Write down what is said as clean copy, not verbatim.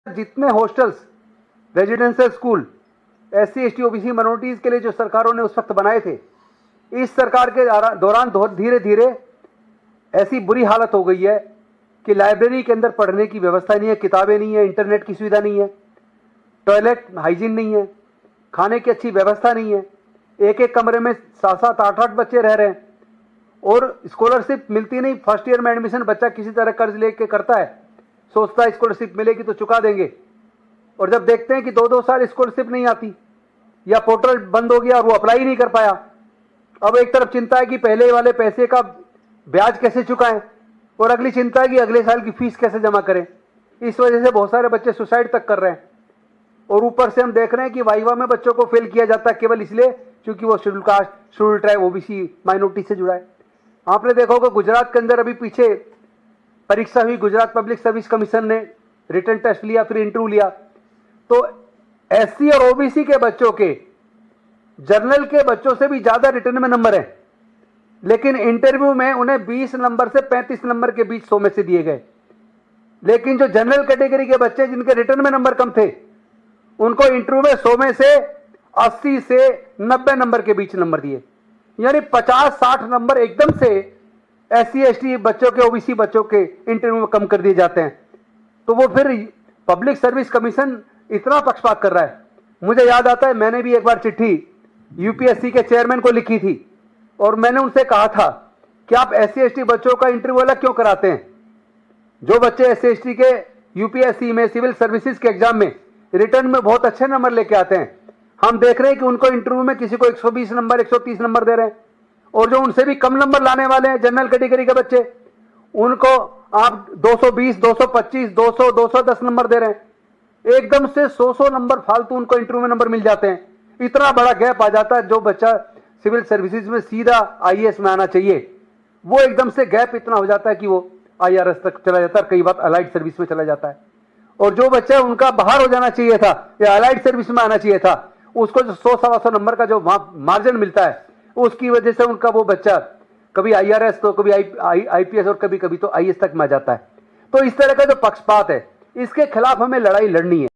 जितने hostels, residential school SC ST OBC minorities के लिए जो सरकारों ने उस वक्त बनाए थे, इस सरकार के दौरान धीरे धीरे ऐसी बुरी हालत हो गई है कि लाइब्रेरी के अंदर पढ़ने की व्यवस्था नहीं है, किताबें नहीं है, इंटरनेट की सुविधा नहीं है, टॉयलेट हाइजीन नहीं है, खाने की अच्छी व्यवस्था नहीं है, एक एक कमरे में 7-7 8-8 बच्चे रह रहे हैं और स्कॉलरशिप मिलती नहीं। फर्स्ट ईयर में एडमिशन बच्चा किसी तरह कर्ज लेके करता है, सोचता है स्कॉलरशिप मिलेगी तो चुका देंगे, और जब देखते हैं कि 2-2 साल स्कॉलरशिप नहीं आती या पोर्टल बंद हो गया और वो अप्लाई नहीं कर पाया, अब एक तरफ चिंता है कि पहले वाले पैसे का ब्याज कैसे चुकाएं और अगली चिंता है कि अगले साल की फीस कैसे जमा करें। इस वजह से बहुत सारे बच्चे सुसाइड तक कर रहे हैं और ऊपर से हम देख रहे हैं कि वाइवा में बच्चों को फेल किया जाता है केवल इसलिए क्योंकि वो schedule caste, schedule tribe, OBC minority से जुड़ा है। आपने देखा होगा गुजरात के अंदर अभी पीछे परीक्षा हुई, गुजरात पब्लिक सर्विस कमीशन ने रिटन टेस्ट लिया, फिर इंटरव्यू लिया, तो SC और OBC के बच्चों के जनरल के बच्चों से भी ज्यादा रिटर्न में नंबर है, लेकिन इंटरव्यू में उन्हें 20 नंबर से 35 नंबर के बीच 100 में से दिए गए। लेकिन जो जनरल कैटेगरी के बच्चे जिनके रिटर्न में नंबर कम थे, उनको इंटरव्यू में 100 में से 80 से 90 नंबर के बीच नंबर दिए, यानी 50-60 नंबर एकदम से SC ST बच्चों के, OBC बच्चों के इंटरव्यू में कम कर दिए जाते हैं। तो वो फिर पब्लिक सर्विस कमीशन इतना पक्षपात कर रहा है। मुझे याद आता है, मैंने भी एक बार चिट्ठी UPSC के चेयरमैन को लिखी थी और मैंने उनसे कहा था कि आप SC ST बच्चों का इंटरव्यू अलग क्यों कराते हैं। जो बच्चे SC ST के UPSC में, सिविल सर्विसेज के एग्जाम में रिटर्न में बहुत अच्छे नंबर लेके आते हैं, हम देख रहे हैं कि उनको इंटरव्यू में किसी को 120 नंबर, 130 नंबर दे रहे हैं, और जो उनसे भी कम नंबर लाने वाले हैं जनरल कैटेगरी के बच्चे, उनको आप 220, 225, 200, 210 नंबर दे रहे हैं। एकदम से 100 नंबर फालतू उनको इंटरव्यू में नंबर मिल जाते हैं। इतना बड़ा गैप आ जाता है। जो बच्चा सिविल सर्विसेज में सीधा IAS में आना चाहिए, वो एकदम से गैप इतना हो जाता है कि वो IRS तक चला जाता है, कई बार अलाइड सर्विस में चला जाता है। और जो बच्चा उनका बाहर हो जाना चाहिए था या अलाइड सर्विस में आना चाहिए था, उसको जो 100-125 नंबर का जो मार्जिन मिलता है, उसकी वजह से उनका वो बच्चा कभी IRS तो कभी IPS और कभी कभी तो IAS तक में आ जाता है। तो इस तरह का जो पक्षपात है, इसके खिलाफ हमें लड़ाई लड़नी है।